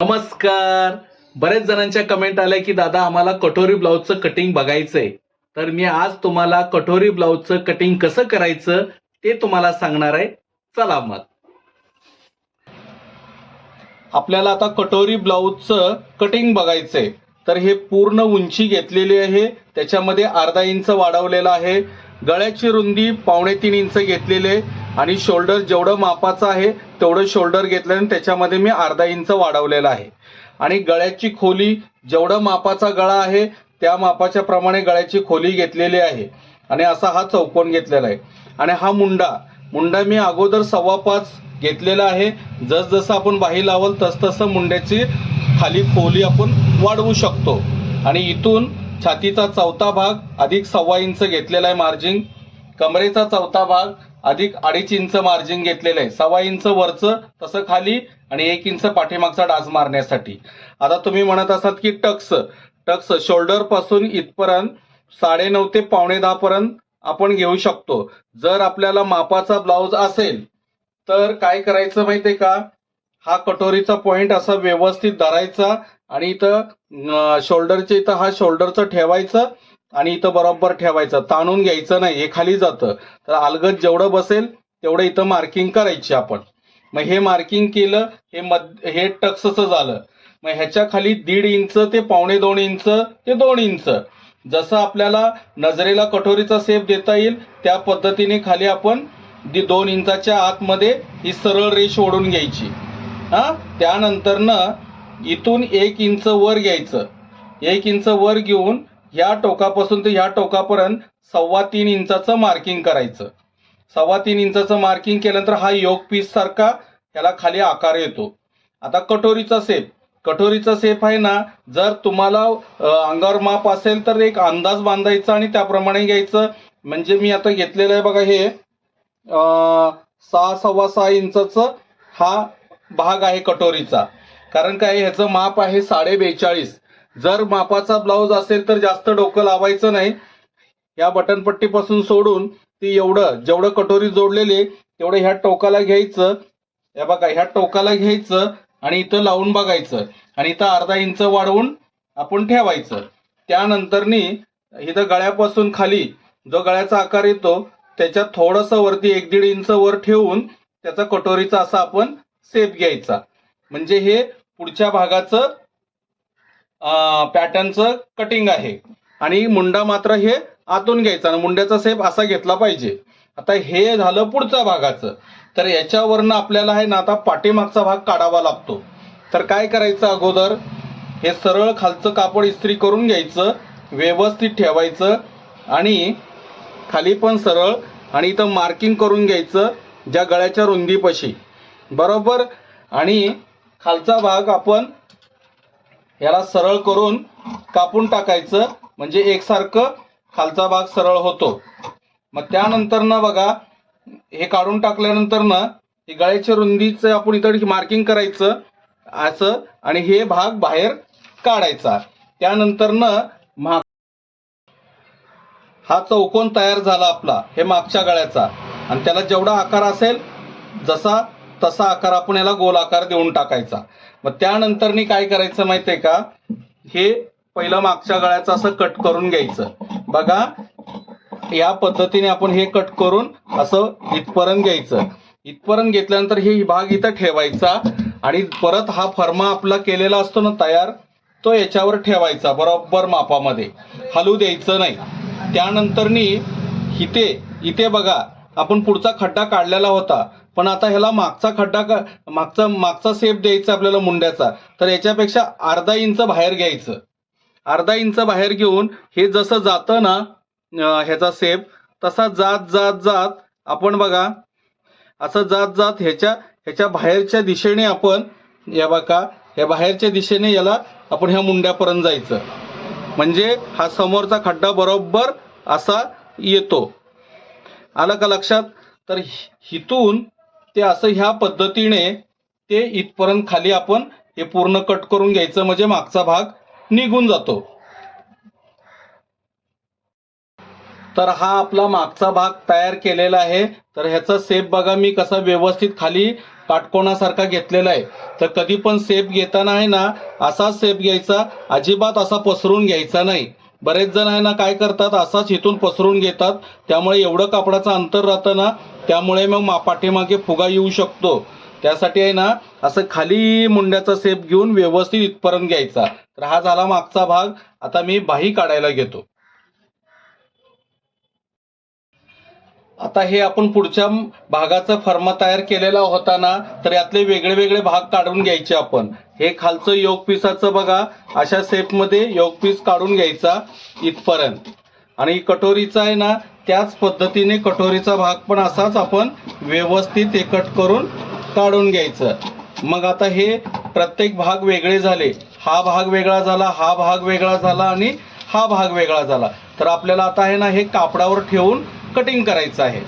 नमस्कार. बरेच जणांच्या कमेंट आल्या की दादा आम्हाला कटोरी ब्लाऊजचं कटिंग बघायचंय. तर मी आज तुम्हाला कटोरी ब्लाऊजचं कटिंग कसं करायचं ते तुम्हाला सांगणार आहे. चला मग. आपल्याला आता कटोरी ब्लाऊजचं कटिंग बघायचंय. तर हे पूर्ण उंची घेतलेली आहे, त्याच्यामध्ये अर्धा इंच वाढवलेला आहे. गळ्याची रुंदी 3.25 इंच घेतलेली आहे आणि शोल्डर जेवढं मापाचं आहे तेवढं शोल्डर घेतलं आणि त्याच्यामध्ये मी अर्धा इंच वाढवलेला आहे. आणि गळ्याची खोली जेवढं मापाचा गळा आहे त्या मापाच्या प्रमाणे गळ्याची खोली घेतलेली आहे आणि असा हा चौकोन घेतलेला आहे. आणि हा मुंडा मी अगोदर 5.25 घेतलेला आहे. जसजसं आपण बाही लावल तसतसं मुंड्याची खाली खोली आपण वाढवू शकतो. आणि इथून छातीचा चौथा भाग अधिक 1.25 इंच घेतलेला आहे मार्जिन. कमरेचा चौथा भाग अधिक 2.5 इंच मार्जिन घेतलेलं आहे. 1.25 इंच वरचं तसं खाली आणि 1 इंच पाठीमागचा डास मारण्यासाठी. आता तुम्ही म्हणत असाल की टक्स शोल्डर पासून इथपर्यंत 9.5 ते 9:15 पर्यंत आपण घेऊ शकतो. जर आपल्याला मापाचा ब्लाऊज असेल तर काय करायचं माहितीये का, हा कटोरीचा पॉइंट असा व्यवस्थित धरायचा आणि इथं शोल्डरच्या इथं हा शोल्डरचं ठेवायचं आणि इथं बरोबर ठेवायचं, ताणून घ्यायचं नाही, हे खाली जातं. तर अलगद जेवढं बसेल तेवढं इथं मार्किंग करायची आपण. मग हे मार्किंग केलं, हे टक्सचं झालं. मग ह्याच्या खाली 1.5 इंच ते 2.25 इंच ते 2 इंच जसं आपल्याला नजरेला कटोरीचा शेप देता येईल त्या पद्धतीने खाली आपण 2 इंचाच्या आतमध्ये ही सरळ रेष ओढून घ्यायची. त्यानंतर इथून 1 इंच वर घ्यायचं. 1 इंच वर घेऊन ह्या टोकापासून ते ह्या टोकापर्यंत 3.25 इंचाचं मार्किंग करायचं. 3.25 इंचाचं मार्किंग केल्यानंतर हा योग पीस सारखा ह्याला खाली आकार येतो. आता कटोरीचा शेप आहे ना, जर तुम्हाला अंगावर माप असेल तर एक अंदाज बांधायचा आणि त्याप्रमाणे घ्यायचं. म्हणजे मी आता घेतलेलं आहे बघा, हे 6.25 इंचाचं हा भाग आहे कटोरीचा. कारण काय ह्याचं माप आहे 42.5. जर मापाचा ब्लाऊज असेल तर जास्त डोकं लावायचं नाही. या बटनपट्टीपासून सोडून ती जेवढं कटोरी जोडलेले तेवढं ह्या टोकाला घ्यायचं. हे बघा, ह्या टोकाला घ्यायचं आणि इथं लावून बघायचं आणि इथं अर्धा इंच वाढवून आपण ठेवायचं. त्यानंतर इथं गळ्यापासून खाली जो गळ्याचा आकार येतो त्याच्यात थोडंसं वरती 1-1.5 इंच वर ठेवून त्याचा कटोरीचा असा आपण शेप घ्यायचा. म्हणजे हे पुढच्या भागाचं पॅटर्नचं कटिंग आहे. आणि मुंडा मात्र हे आतून घ्यायचा आणि मुंड्याचा शेप असा घेतला पाहिजे. आता हे झालं पुढच्या भागाचं. तर याच्यावरनं आपल्याला आहे ना आता पाठीमागचा भाग काढावा लागतो. तर काय करायचं, अगोदर हे सरळ खालचं कापड इस्त्री करून घ्यायचं, व्यवस्थित ठेवायचं आणि खाली पण सरळ आणि इथं मार्किंग करून घ्यायचं ज्या गळ्याच्या रुंदीपाशी बरोबर. आणि खालचा भाग आपण याला सरळ करून कापून टाकायचं, म्हणजे एकसारखं खालचा भाग सरळ होतो. मग त्यानंतर बघा, हे काढून टाकल्यानंतर हे गळ्याच्या रुंदीचं आपण इथं मार्किंग करायचं असं आणि हे भाग बाहेर काढायचा. त्यानंतर हा चौकोन तयार झाला आपला हे मागच्या गळ्याचा. आणि त्याला जेवढा आकार असेल जसा तसा आकार आपण याला गोल आकार देऊन टाकायचा. मग त्यानंतर काय करायचं माहितीये का, हे पहिलं मागच्या गळ्याचं असं कट करून घ्यायचं. बघा, या पद्धतीने आपण हे कट करून असं इथपर्यंत घ्यायचं. इथपर्यंत घेतल्यानंतर हे भाग इथं ठेवायचा आणि परत हा फर्मा आपला केलेला असतो ना तयार, तो याच्यावर ठेवायचा बरोबर मापामध्ये, हलू द्यायचं नाही. त्यानंतर इथे बघा, आपण पुढचा खड्डा काढलेला होता, पण आता ह्याला मागचा शेप द्यायचा आपल्याला मुंड्याचा. तर याच्यापेक्षा अर्धा इंच बाहेर घ्यायचं. अर्धा इंच बाहेर घेऊन हे जसं जातं ना ह्याचा शेप, तसा जात आपण बघा असं जात ह्याच्या बाहेरच्या दिशेने आपण या बघा, या बाहेरच्या दिशेने याला आपण ह्या मुंड्यापर्यंत जायचं. म्हणजे हा समोरचा खड्डा बरोबर असा येतो. आलं का लक्षात? तर इथून ते असं ह्या पद्धतीने ते इथपर्यंत खाली आपण हे पूर्ण कट करून घ्यायचं, म्हणजे मागचा भाग निघून जातो. तर हा आपला मागचा भाग तयार केलेला आहे. तर ह्याचा शेप बघा मी कसा व्यवस्थित खाली काटकोनासारखा घेतलेला आहे. तर कधी पण सेप घेताना आहे ना असाच सेप घ्यायचा, अजिबात असा पसरून घ्यायचा नाही. बरेच जण आहे ना काय करतात असाच इथून पसरून घेतात, त्यामुळे एवढं कापडाचं अंतर राहतं ना, त्यामुळे मग पाठीमागे फुगा येऊ शकतो. त्यासाठी आहे ना असं खाली मुंड्याचा सेप घेऊन व्यवस्थित इथपर्यंत घ्यायचा. तर हा झाला मागचा भाग. आता मी बाही काढायला घेतो. आता हे आपण पुढच्या भागाचा फर्मा तयार केलेला होता ना, तर यातले वेगळे वेगळे भाग काढून घ्यायचे आपण. हे खालचं योग पीसाचं बघा अशा शेपमध्ये योग पीस काढून घ्यायचा इथपर्यंत. आणि कटोरीचा आहे ना त्याच पद्धतीने कटोरीचा भाग पण असाच आपण व्यवस्थित एकट करून काढून घ्यायचं. मग आता हे प्रत्येक भाग वेगळे झाले. हा भाग वेगळा झाला, हा भाग वेगळा झाला आणि हा भाग वेगळा झाला. तर आपल्याला आता आहे ना हे कापडावर ठेवून कटिंग करायचं आहे.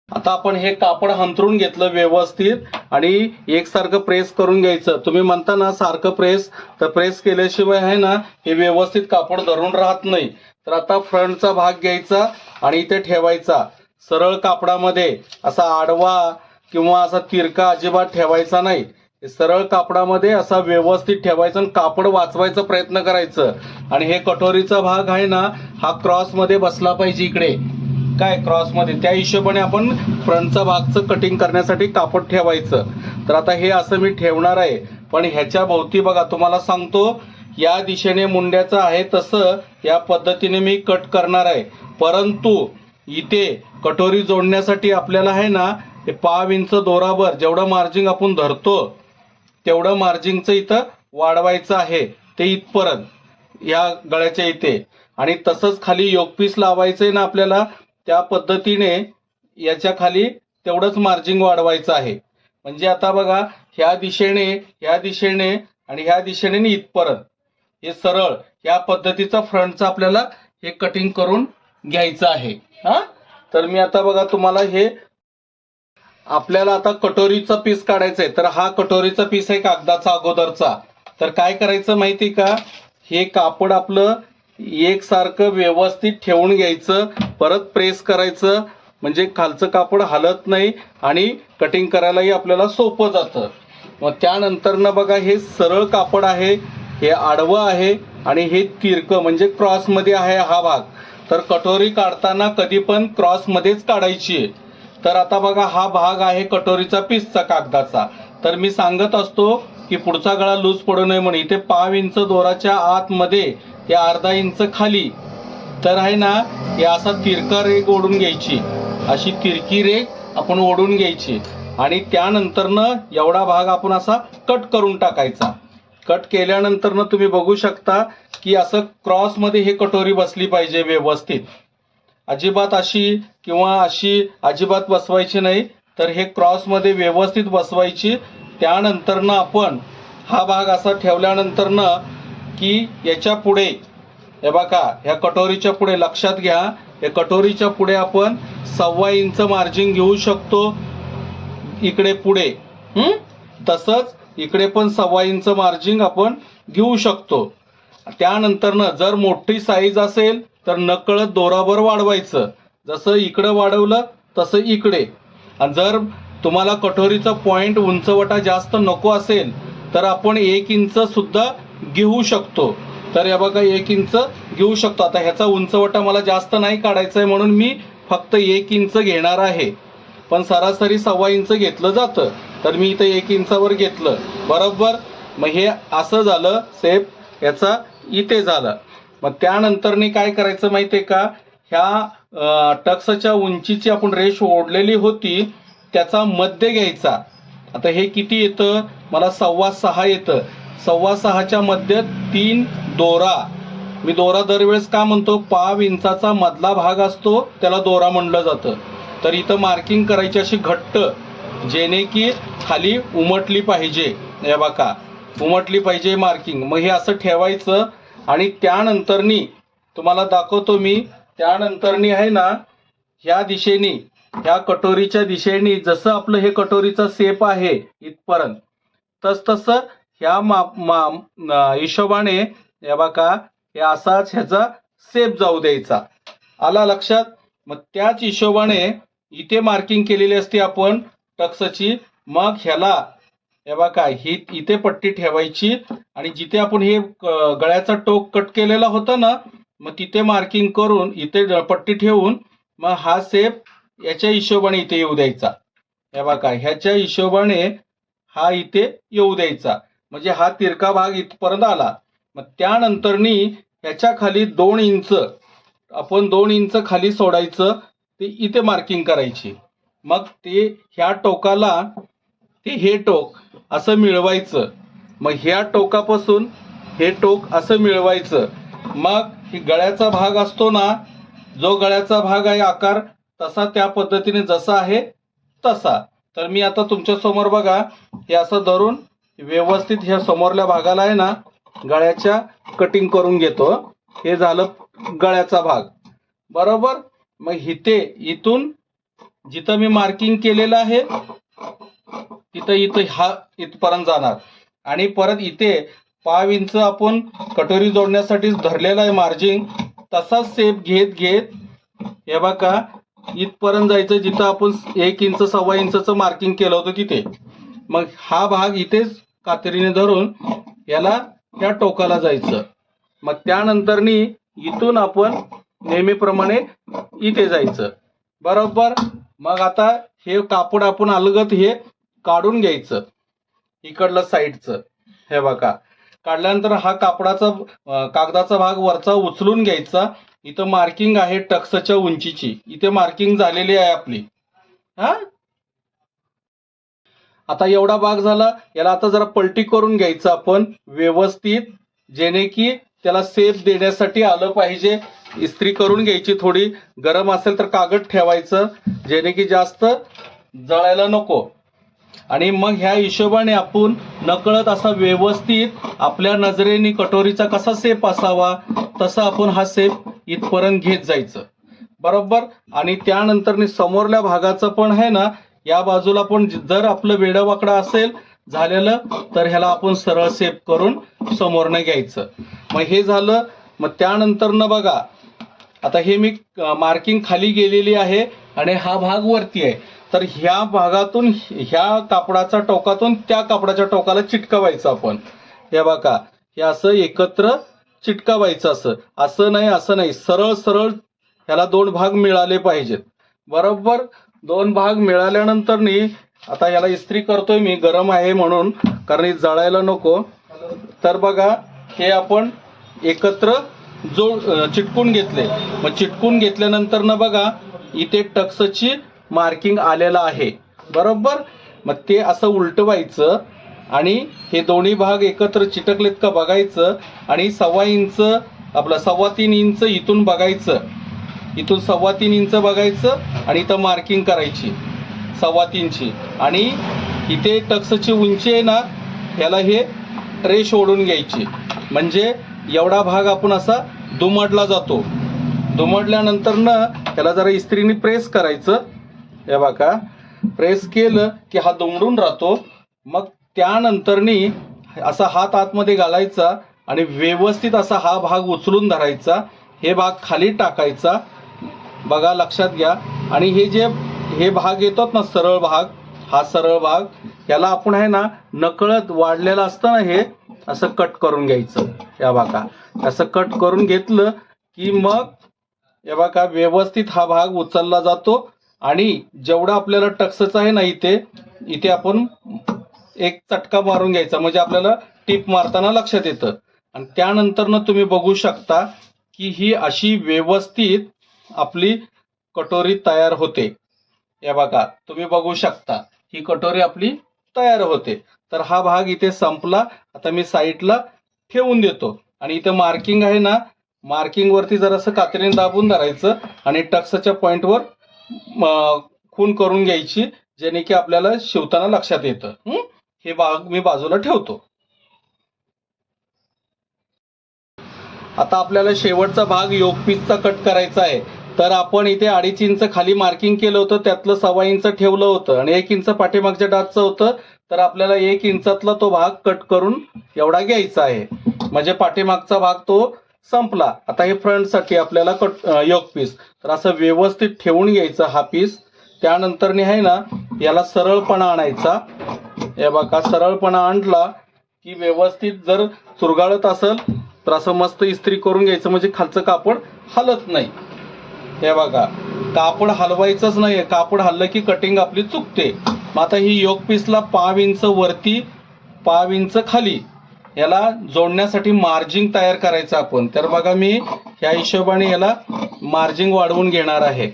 आता आपण हे कापड हंतरून घेतलं व्यवस्थित आणि एकसारखं प्रेस करून घ्यायचं. तुम्ही म्हणता ना सारखं प्रेस, तर प्रेस केल्याशिवाय आहे ना हे व्यवस्थित कापड धरून राहत नाही. तर आता फ्रंटचा भाग घ्यायचा आणि इथे ठेवायचा सरळ कापडामध्ये. असा आडवा किंवा असा तिरका अजिबात ठेवायचा नाही. सरळ कापडामध्ये असा व्यवस्थित ठेवायचं आणि कापड वाचवायचा प्रयत्न करायचं. आणि हे कटोरीचा भाग आहे ना हा क्रॉस मध्ये बसला पाहिजे इकडे, काय क्रॉस मध्ये. त्या हिशोबाने आपण फ्रंटचा भागचं कटिंग करण्यासाठी कापड ठेवायचं. तर आता हे असं मी ठेवणार आहे, पण ह्याच्या भोवती बघा तुम्हाला सांगतो या दिशेने मुंड्याचं आहे तसं या पद्धतीने मी कट करणार आहे. परंतु इथे कटोरी जोडण्यासाठी आपल्याला आहे ना 5 इंच दोरावर जेवढं मार्जिंग आपण धरतो तेवढं मार्जिंगचं इथं वाढवायचं आहे, ते इथपर्यंत या गळ्याच्या इथे. आणि तसंच खाली योग पीस लावायचंय ना आपल्याला, त्या पद्धतीने याच्या खाली तेवढंच मार्जिंग वाढवायचं आहे. म्हणजे आता बघा ह्या दिशेने आणि ह्या दिशेने इथपर्यंत हे सरळ या पद्धतीचा फ्रंटचा आपल्याला हे कटिंग करून घ्यायचं आहे. तर मी आता बघा तुम्हाला हे आपल्याला आता कटोरीचा पीस काढायचा आहे. तर हा कटोरीचा पीस आहे कागदाचा अगोदरचा. तर काय करायचं माहिती का, हे कापड आपलं एकसारखं व्यवस्थित ठेवून घ्यायचं, परत प्रेस करायचं, म्हणजे खालचं कापड हलत नाही आणि कटिंग करायलाही आपल्याला सोपं जातं. मग त्यानंतर बघा हे सरळ कापड आहे, हे आडवं आहे आणि हे तिरकं म्हणजे क्रॉसमध्ये आहे हा भाग. तर कटोरी काढताना कधी पण क्रॉसमध्येच काढायची आहे. तर आता बघा हा भाग आहे कटोरीचा पीसचा कागदाचा. तर मी सांगत असतो की पुढचा गळा लूज पडू नये म्हणून इथे 5 इंच दोराच्या आतमध्ये या अर्धा इंच खाली तर आहे ना हे असा तिरका रेग ओढून घ्यायची, अशी तिरकी रेग आपण ओढून घ्यायची. आणि त्यानंतरनं एवढा भाग आपण असा कट करून टाकायचा. कट केल्यानंतरनं तुम्ही बघू शकता की असं क्रॉसमध्ये हे कटोरी बसली पाहिजे व्यवस्थित. अजिबात अशी किंवा अशी अजिबात बसवायची नाही, तर हे क्रॉसमध्ये व्यवस्थित बसवायची. त्यानंतरनं आपण हा भाग असा ठेवल्यानंतरनं की याच्या पुढे हे बघा ह्या कटोरीच्या पुढे लक्षात घ्या, या कटोरीच्या पुढे आपण 1.25 इंच मार्जिन घेऊ शकतो इकडे पुढे. तसंच इकडे पण 1.25 इंच मार्जिन आपण घेऊ शकतो. त्यानंतरनं जर मोठी साईज असेल तर नकळत दोरावर वाढवायचं, जसं इकडं वाढवलं तसं इकडे. आणि जर तुम्हाला कटोरीचा पॉइंट उंचवटा जास्त नको असेल तर आपण 1 इंच सुद्धा घेऊ शकतो. तर या बघा 1 इंच घेऊ शकतो. आता ह्याचा उंचवटा मला जास्त नाही काढायचा आहे म्हणून मी फक्त 1 इंच घेणार आहे, पण सरासरी 1.25 इंच घेतलं जातं. तर मी इथं 1 इंचावर घेतलं बरोबर. मग हे असं झालं सेप याचा इथे झालं. मग त्यानंतरनी काय करायचं माहिती आहे का, ह्या टक्सच्या उंचीची आपण रेष ओढलेली होती त्याचा मध्य घ्यायचा. आता हे किती येतं, मला 6.25 येतं. 6.25च्या मध्य 3 दोरा. मी दोरा दरवेळेस का म्हणतो, 5 इंचाचा मधला भाग असतो त्याला दोरा म्हणलं जातं. तर इथं मार्किंग करायची अशी घट्ट, जेणे की खाली उमटली पाहिजे. हे बघा उमटली पाहिजे मार्किंग. मग हे असं ठेवायचं आणि त्यानंतरनी तुम्हाला दाखवतो मी. त्यानंतरनी आहे ना ह्या दिशेने, ह्या कटोरीच्या दिशेने जसं आपलं हे कटोरीचा सेप आहे इथपर्यंत, तसं ह्या हिशोबाने हे बघा हे असाच ह्याचा सेप जाऊ द्यायचा. आला लक्षात. मग त्याच हिशोबाने इथे मार्किंग केलेली असते आपण टक्सची. मग ह्याला हे बघा ही इथे पट्टी ठेवायची आणि जिथे आपण हे गळ्याचा टोक कट केलेला होता ना, मग तिथे मार्किंग करून इथे पट्टी ठेवून मग हा शेप याच्या हिशोबाने इथे येऊ द्यायचा. हे बघा ह्याच्या हिशोबाने हा इथे येऊ द्यायचा, म्हणजे हा तिरका भाग इथपर्यंत आला. मग त्यानंतरनी ह्याच्या खाली 2 इंच आपण 2 इंच खाली सोडायचं, ते इथे मार्किंग करायची. मग ते ह्या टोकाला ते हे टोक असं मिळवायचं. मग ह्या टोकापासून हे टोक असं मिळवायचं. मग ही गळ्याचा भाग असतो ना, जो गळ्याचा भाग आहे आकार तसा त्या पद्धतीने जसा आहे तसा. तर मी आता तुमच्या समोर बघा हे असं धरून व्यवस्थित ह्या समोरल्या भागाला आहे ना गळ्याच्या कटिंग करून घेतो. हे झालं गळ्याचा भाग बरोबर. मग इथून जिथं मी मार्किंग केलेलं आहे इथं हा इथपर्यंत जाणार आणि परत इथे 5 इंच आपण कटोरी जोडण्यासाठी धरलेला आहे मार्जिन, तसाच शेप घेत हे बघा इथपर्यंत जायचं जिथं आपण 1 इंच 1.25 इंचचं मार्किंग केलं होतं तिथे. मग हा भाग इथेच कात्रीने धरून याला या टोकाला जायचं. मग त्यानंतरनी इथून आपण नेहमीप्रमाणे इथे जायचं बरोबर. मग आता हे कापड आपण अलगद हे काढून घ्यायचं इकडलं साईडचं. हे बघा काढल्यानंतर हा कागदाचा भाग वरचा उचलून घ्यायचा. इथं मार्किंग आहे टक्सच्या उंचीची, इथे मार्किंग झालेली आहे आपली. आता एवढा भाग झाला, याला आता जरा पलटी करून घ्यायचं आपण व्यवस्थित, जेणे की त्याला शेप देण्यासाठी आलं पाहिजे. इस्त्री करून घ्यायची, थोडी गरम असेल तर कागद ठेवायचं जेणे की जास्त जळायला नको. आणि मग ह्या हिशोबाने आपण नकळत असा व्यवस्थित आपल्या नजरेने कटोरीचा कसा शेप असावा तसा आपण हा शेप इथपर्यंत घेत जायचं बरोबर. आणि त्यानंतर समोरल्या भागाचं पण आहे ना, या बाजूला पण जर आपलं वेडवाकडं असेल झालेलं तर ह्याला आपण सरळ शेप करून समोरनं घ्यायचं. मग हे झालं. मग त्यानंतर न बघा आता हे मी मार्किंग खाली गेलेली आहे आणि हा भाग वरती आहे. तर ह्या भागातून ह्या कापडाच्या टोकातून त्या कापडाच्या टोकाला चिटकवायचं आपण. हे बघा हे असं एकत्र चिटकवायचं. असं नाही, सरळ सरळ ह्याला 2 भाग मिळाले पाहिजेत बरोबर. 2 भाग मिळाल्यानंतर आता याला इस्त्री करतोय मी, गरम आहे म्हणून, कारण जळायला नको. तर बघा हे आपण एकत्र चिटकून घेतले. मग चिटकून घेतल्यानंतर ना बघा इथे टक्सची मार्किंग आलेलं आहे बरोबर. मग ते असं उलटवायचं आणि हे दोन्ही भाग एकत्र चिटकलेत का बघायचं आणि 1.25 इंच आपलं 3.25 इंच इथून बघायचं, इथून 3.25 इंच बघायचं आणि इथं मार्किंग करायची 3.25 ची. आणि इथे टक्सची उंची आहे ना, ह्याला हे ट्रेस ओढून घ्यायची, म्हणजे एवढा भाग आपण असा दुमडला जातो. दुमडल्यानंतर ना त्याला जरा इस्त्रीने प्रेस करायचं. हे बघा प्रेस केलं की हा दुमडून राहतो. मग त्यानंतरनी असा हात आतमध्ये घालायचा आणि व्यवस्थित असा हा भाग उचलून धरायचा, हे भाग खाली टाकायचा. बघा लक्षात घ्या. आणि हे भाग येतात ना सरळ भाग, हा सरळ भाग याला आपण आहे ना नकळत वाढलेलं असतं ना, हे असं कट करून घ्यायचं. या बघा असं कट करून घेतलं की मग हे बघा व्यवस्थित हा भाग उचलला जातो. आणि जेवढा आपल्याला टक्सचं आहे ना इथे आपण एक चटका मारून घ्यायचा, म्हणजे आपल्याला टीप मारताना लक्षात येतं. आणि त्यानंतर ना तुम्ही बघू शकता की ही अशी व्यवस्थित आपली कटोरी तयार होते. हे बघा तुम्ही बघू शकता ही कटोरी आपली तयार होते. तर हा भाग इथे संपला. आता मी साईडला ठेवून देतो. आणि इथे मार्किंग आहे ना, मार्किंग वरती जरासं कात्रीने दाबून धरायचं आणि टक्सच्या पॉइंटवर खून करून घ्यायची, जेणे की आपल्याला शिवताना लक्षात येतं. हे भाग मी बाजूला ठेवतो. आता आपल्याला शेवटचा भाग योक पीसचा कट करायचा आहे. तर आपण इथे 2.5 इंच खाली मार्किंग केलं होतं, त्यातलं 1.25 इंच ठेवलं होतं आणि 1 इंच पाठीमागच्या डाचचं होतं. तर आपल्याला 1 इंचातला तो भाग कट करून एवढा घ्यायचा आहे, म्हणजे पाठीमागचा भाग तो संपला. आता हे फ्रंटसाठी आपल्याला योक पीस तर असं व्यवस्थित ठेवून घ्यायचं हा पीस. त्यानंतरनी आहे ना याला सरळपणा आणायचा. हे बघा सरळपणा आणला की व्यवस्थित जर चुरगाळत असेल तर असं मस्त इस्त्री करून घ्यायचं, म्हणजे खालचं कापड हलत नाही. हे बघा कापड हलवायचंच नाही, कापड हललं की कटिंग आपली चुकते. मग आता ही योक पीसला 5 इंच वरती 5 इंच खाली याला जोडण्यासाठी मार्जिंग तयार करायचं आपण. तर बघा मी ह्या हिशोबाने याला मार्जिंग वाढवून घेणार आहे.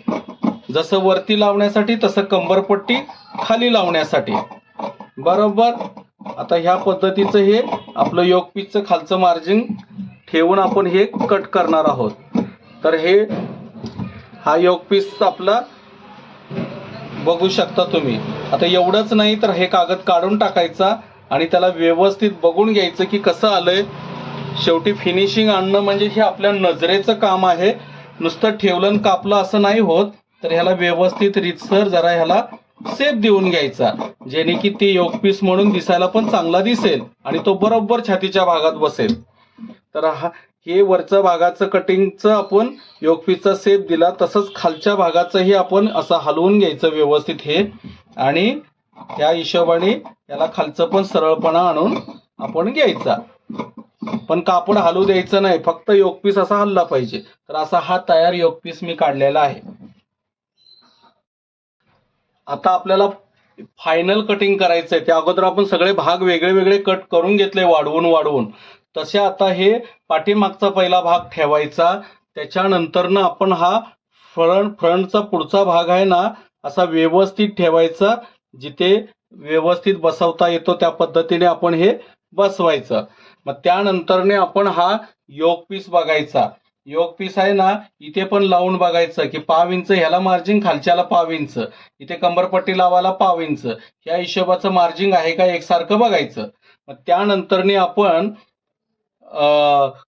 जसं वरती लावण्यासाठी तसं कंबरपट्टी खाली लावण्यासाठी. बरोबर. आता ह्या पद्धतीचं हे आपलं योक पीसचं खालचं मार्जिंग ठेवून आपण हे कट करणार आहोत. तर हे हा योक पीस आपला बघू शकता तुम्ही. आता एवढंच नाही तर हे कागद काढून टाकायचा आणि त्याला व्यवस्थित बघून घ्यायचं की कसं आलंय. शेवटी फिनिशिंग आणणं म्हणजे हे आपल्या नजरेचं काम आहे. नुसतं ठेवलं कापलं असं नाही होत. तर ह्याला व्यवस्थित रीतसर जरा ह्याला शेप देऊन घ्यायचा, जेणे की ते योक पीस म्हणून दिसायला पण चांगला दिसेल आणि तो बरोबर छातीच्या भागात बसेल. तर हे वरच्या भागाचं कटिंगचं आपण योक पीसचा शेप दिला, तसंच खालच्या भागाचंही आपण असं हलवून घ्यायचं व्यवस्थित हे, आणि त्या हिशोबाने याला खालचं पण सरळपणा आणून आपण घ्यायचा. पण कापड हलू द्यायचं नाही, फक्त योक पीस असा हलला पाहिजे. तर असा हा तयार योक पीस मी काढलेला आहे. आता आपल्याला फायनल कटिंग करायचंय. त्या अगोदर आपण सगळे भाग वेगळे वेगळे कट करून घेतले वाढवून. तसे आता हे पाठीमागचा पहिला भाग ठेवायचा. त्याच्यानंतरनं आपण हा फ्रंटचा पुढचा भाग आहे ना असा व्यवस्थित ठेवायचा, जिथे व्यवस्थित बसवता येतो त्या पद्धतीने आपण हे बसवायचं. मग त्यानंतरने आपण हा योक पीस बघायचा. योक पीस आहे ना इथे पण लावून बघायचं की 5 इंच ह्याला मार्जिंग, खालच्याला 5 इंच, इथे कंबरपट्टी लावायला 5 इंच, ह्या हिशोबाचं मार्जिंग आहे का एकसारखं बघायचं. मग त्यानंतरने आपण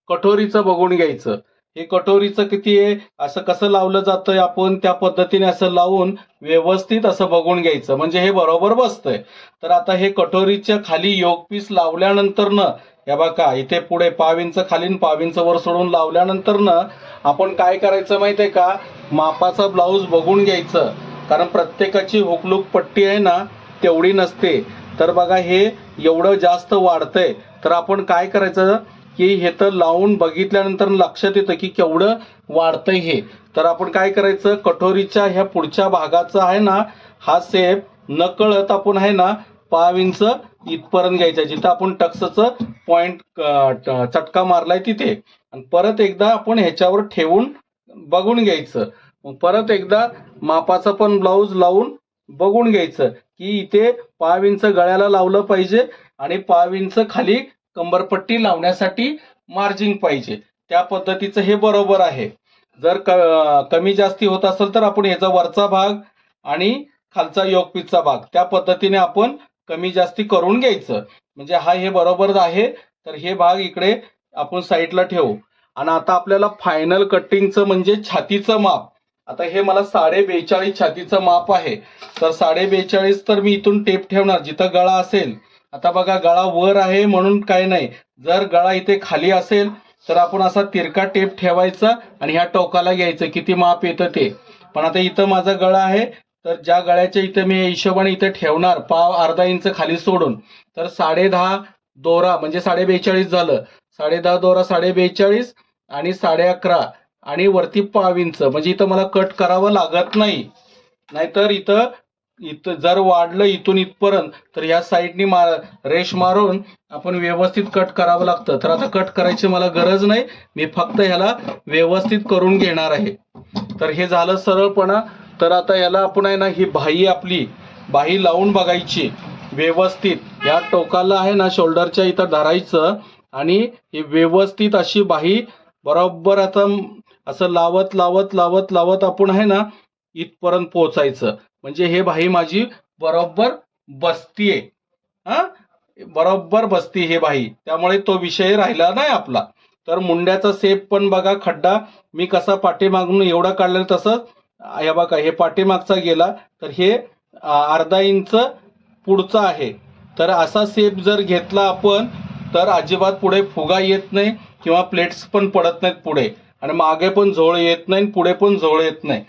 कटोरीचं बघून घ्यायचं. हे कटोरीचं किती आहे, असं कसं लावलं जातं, आपण त्या पद्धतीने असं लावून व्यवस्थित असं बघून घ्यायचं, म्हणजे हे बरोबर बसतंय. तर आता हे कटोरीच्या खाली योक पीस लावल्यानंतरनं या बघा इथे पुढे 5 इंच खाली 5 इंच वर सोडून लावल्यानंतरनं आपण काय करायचं माहितीये का, मापाचा ब्लाऊज बघून घ्यायचं. कारण प्रत्येकाची हुकलूक पट्टी आहे ना तेवढी नसते. तर बघा हे एवढं जास्त वाढतंय, तर आपण काय करायचं की हे तर लावून बघितल्यानंतर लक्षात येतं की केवढं वाढतंय हे. तर आपण काय करायचं, कटोरीच्या ह्या पुढच्या भागाचा आहे ना हा शेप नकळत आपण आहे ना 5 इंच इथपर्यंत घ्यायचा, जिथं आपण टक्सचं पॉइंट चटका मारलाय तिथे, आणि परत एकदा आपण ह्याच्यावर ठेवून बघून घ्यायचं. मग परत एकदा मापाचा पण ब्लाऊज लावून बघून घ्यायचं की इथे 5 इंच गळ्याला लावलं पाहिजे आणि 5 इंच खाली कंबरपट्टी लावण्यासाठी मार्जिंग पाहिजे. त्या पद्धतीचं हे बरोबर आहे. जर कमी जास्ती होत असेल तर आपण ह्याचा वरचा भाग आणि खालचा योक पीसचा भाग त्या पद्धतीने आपण कमी जास्ती करून घ्यायचं, म्हणजे हा हे बरोबर आहे. तर हे भाग इकडे आपण साईडला ठेवू. आणि आता आपल्याला फायनल कटिंगचं म्हणजे छातीचं माप. आता हे मला 42.5 छातीचं माप आहे. तर 42.5 तर मी इथून टेप ठेवणार जिथं गळा असेल. आता बघा गळा वर आहे म्हणून काय नाही, जर गळा इथे खाली असेल तर आपण असा तिरका टेप ठेवायचा आणि ह्या टोकाला घ्यायचं किती माप येतं ते. पण आता इथं माझा गळा आहे, तर ज्या गळ्याच्या इथं मी हिशोबाने इथे ठेवणार अर्धा इंच खाली सोडून, तर 10.5 दोरा म्हणजे 42.5 झालं. 10.5 दोरा 42.5 आणि 11.5 आणि वरती 5 इंच, म्हणजे इथं मला कट करावं लागत नाही. नाहीतर इथं जर वाढलं इथून इथपर्यंत तर ह्या साईडनी रेश मारून आपण व्यवस्थित कट करावं लागतं. तर आता कट करायची मला गरज नाही, मी फक्त ह्याला व्यवस्थित करून घेणार आहे. तर हे झालं सरळपणा. तर आता याला आपण आहे ना ही आपली बाही लावून बघायची व्यवस्थित. या टोकाला आहे ना शोल्डरच्या इथं धरायचं आणि ही व्यवस्थित अशी बाही बरोबर आता असं लावत लावत लावत लावत आपण आहे ना इथपर्यंत पोहोचायचं, म्हणजे हे बाही माझी बरोबर बसतीये. बरोबर बसती हे बाही, त्यामुळे तो विषय राहिला नाही आपला. तर मुंड्याचा शेप पण बघा, खड्डा मी कसा पाठीमागून एवढा काढलेला तसंच हे बघा हे पाठीमागचा गेला, तर हे अर्धा इंच पुढचा आहे. तर असा शेप जर घेतला आपण तर अजिबात पुढे फुगा येत नाही किंवा प्लेट्स पण पडत नाहीत पुढे, आणि मागे पण झोळ येत नाही, पुढे पण झोळ येत नाही.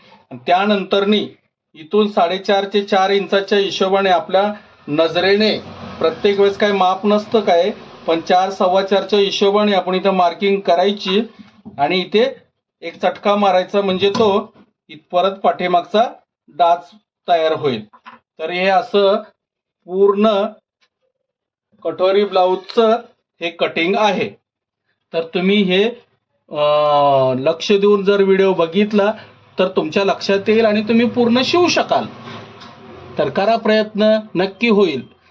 त्यानंतरनी इथून 4.5 ते 4 इंचाच्या हिशोबाने आपल्या नजरेने, प्रत्येक वेळेस काय माप नसतं काय, पण 4 4.25च्या हिशोबाने आपण इथं मार्किंग करायची आणि इथे एक चटका मारायचा, म्हणजे तो इथपर्यंत पाठीमागचा डाच तयार होईल. तर हे असं पूर्ण कटोरी ब्लाऊजचं हे कटिंग आहे. तर तुम्ही हे लक्ष देऊन जर व्हिडिओ बघितला तर तुमच्या लक्षात येईल आणि तुम्ही पूर्ण शिवू शकाल. तर करा प्रयत्न, नक्की होईल.